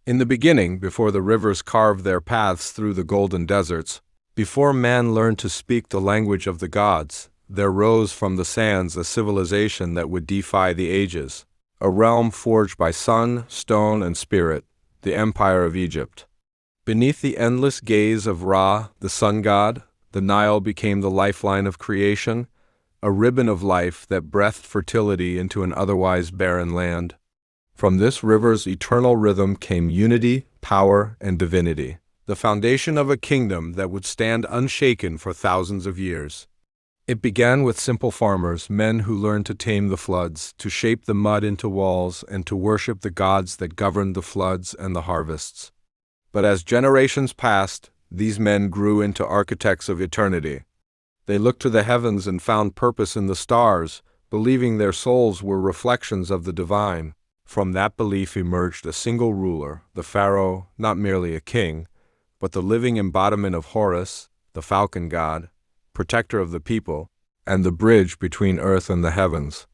In the beginning, before the rivers carved their paths through the golden deserts, before man learned to speak the language of the gods, there rose from the sands a civilization that would defy the ages, a realm forged by sun, stone, and spirit, the Empire of Egypt. Beneath the endless gaze of Ra, the sun god, the Nile became the lifeline of creation, a ribbon of life that breathed fertility into an otherwise barren land. From this river's eternal rhythm came unity, power, and divinity, the foundation of a kingdom that would stand unshaken for thousands of years. It began with simple farmers, men who learned to tame the floods, to shape the mud into walls, and to worship the gods that governed the floods and the harvests. But as generations passed, these men grew into architects of eternity. They looked to the heavens and found purpose in the stars, believing their souls were reflections of the divine. From that belief emerged a single ruler, the pharaoh, not merely a king, but the living embodiment of Horus, the falcon god, protector of the people, and the bridge between earth and the heavens.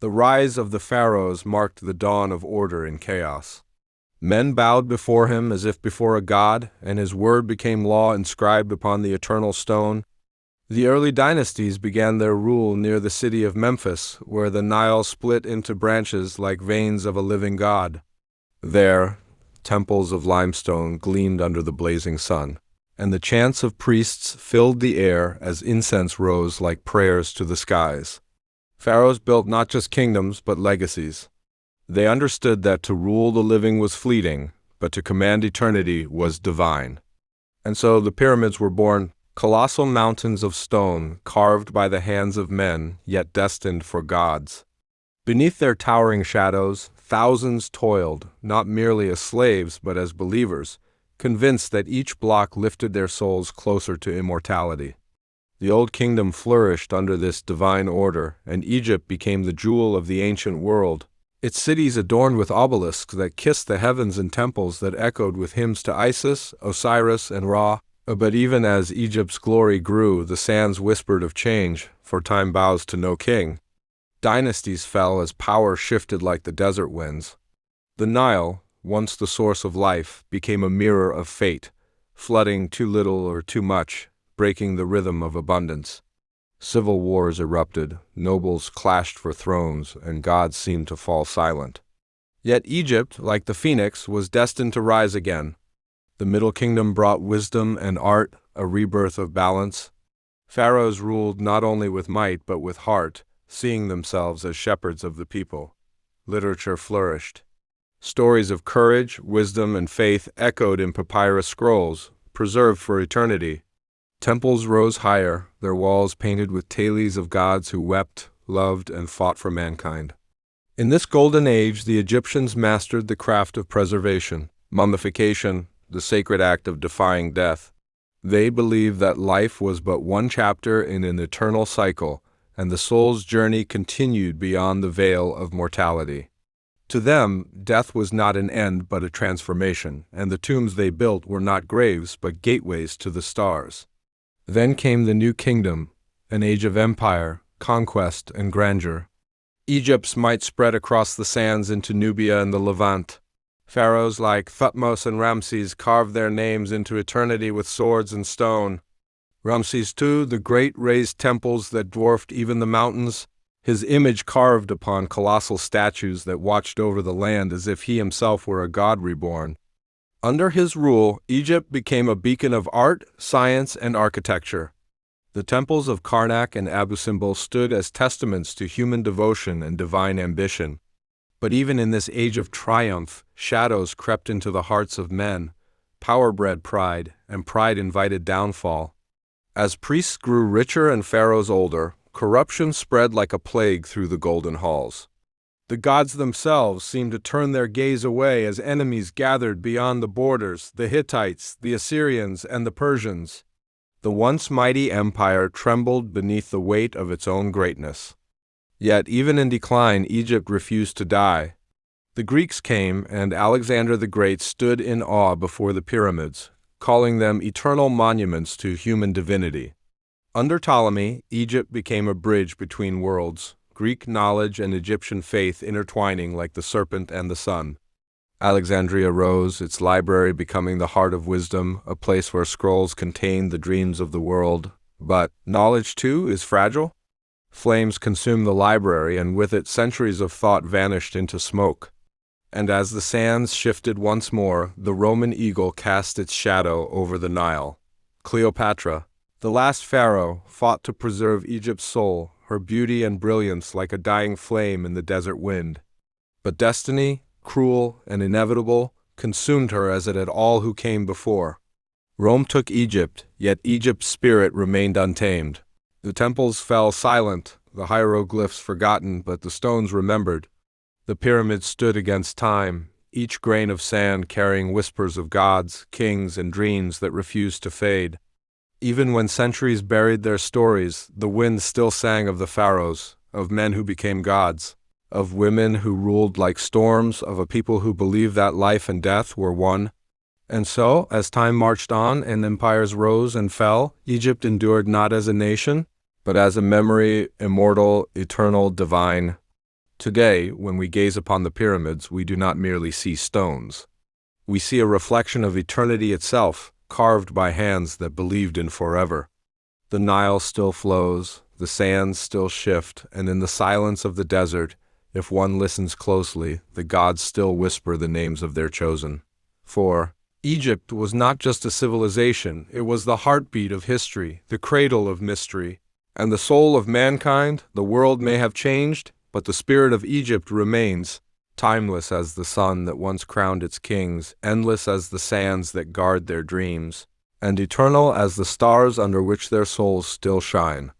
The rise of the pharaohs marked the dawn of order in chaos. Men bowed before him as if before a god, and his word became law inscribed upon the eternal stone. The early dynasties began their rule near the city of Memphis, where the Nile split into branches like veins of a living god. There, temples of limestone gleamed under the blazing sun, and the chants of priests filled the air as incense rose like prayers to the skies. Pharaohs built not just kingdoms, but legacies. They understood that to rule the living was fleeting, but to command eternity was divine. And so the pyramids were born, colossal mountains of stone carved by the hands of men, yet destined for gods. Beneath their towering shadows, thousands toiled, not merely as slaves but as believers, convinced that each block lifted their souls closer to immortality. The old kingdom flourished under this divine order, and Egypt became the jewel of the ancient world, its cities adorned with obelisks that kissed the heavens and temples that echoed with hymns to Isis, Osiris, and Ra. But even as Egypt's glory grew, the sands whispered of change, for time bows to no king. Dynasties fell as power shifted like the desert winds. The Nile, once the source of life, became a mirror of fate, flooding too little or too much, breaking the rhythm of abundance. Civil wars erupted, nobles clashed for thrones, and gods seemed to fall silent. Yet Egypt, like the Phoenix, was destined to rise again. The Middle Kingdom brought wisdom and art, a rebirth of balance. Pharaohs ruled not only with might but with heart, seeing themselves as shepherds of the people. Literature flourished. Stories of courage, wisdom, and faith echoed in papyrus scrolls, preserved for eternity. Temples rose higher, their walls painted with tales of gods who wept, loved, and fought for mankind. In this golden age, the Egyptians mastered the craft of preservation, mummification, the sacred act of defying death. They believed that life was but one chapter in an eternal cycle, and the soul's journey continued beyond the veil of mortality. To them, death was not an end but a transformation, and the tombs they built were not graves but gateways to the stars. Then came the New Kingdom, an age of empire, conquest, and grandeur. Egypt's might spread across the sands into Nubia and the Levant. Pharaohs like Thutmose and Ramses carved their names into eternity with swords and stone. Ramses II, the great, raised temples that dwarfed even the mountains, his image carved upon colossal statues that watched over the land as if he himself were a god reborn. Under his rule, Egypt became a beacon of art, science, and architecture. The temples of Karnak and Abu Simbel stood as testaments to human devotion and divine ambition. But even in this age of triumph, shadows crept into the hearts of men. Power bred pride, and pride invited downfall. As priests grew richer and pharaohs older, corruption spread like a plague through the golden halls. The gods themselves seemed to turn their gaze away as enemies gathered beyond the borders, the Hittites, the Assyrians, and the Persians. The once mighty empire trembled beneath the weight of its own greatness. Yet even in decline, Egypt refused to die. The Greeks came, and Alexander the Great stood in awe before the pyramids, calling them eternal monuments to human divinity. Under Ptolemy, Egypt became a bridge between worlds, Greek knowledge and Egyptian faith intertwining like the serpent and the sun. Alexandria rose, its library becoming the heart of wisdom, a place where scrolls contained the dreams of the world. But knowledge, too, is fragile. Flames consumed the library, and with it centuries of thought vanished into smoke. And as the sands shifted once more, the Roman eagle cast its shadow over the Nile. Cleopatra, the last pharaoh, fought to preserve Egypt's soul, her beauty and brilliance like a dying flame in the desert wind. But destiny, cruel and inevitable, consumed her as it had all who came before. Rome took Egypt, yet Egypt's spirit remained untamed. The temples fell silent, the hieroglyphs forgotten, but the stones remembered. The pyramids stood against time, each grain of sand carrying whispers of gods, kings, and dreams that refused to fade. Even when centuries buried their stories, the wind still sang of the pharaohs, of men who became gods, of women who ruled like storms, of a people who believed that life and death were one. And so, as time marched on and empires rose and fell, Egypt endured not as a nation, but as a memory, immortal, eternal, divine. Today, when we gaze upon the pyramids, we do not merely see stones. We see a reflection of eternity itself, carved by hands that believed in forever. The Nile still flows, the sands still shift, and in the silence of the desert, if one listens closely, the gods still whisper the names of their chosen. For Egypt was not just a civilization, it was the heartbeat of history, the cradle of mystery, and the soul of mankind. The world may have changed, but the spirit of Egypt remains, timeless as the sun that once crowned its kings, endless as the sands that guard their dreams, and eternal as the stars under which their souls still shine.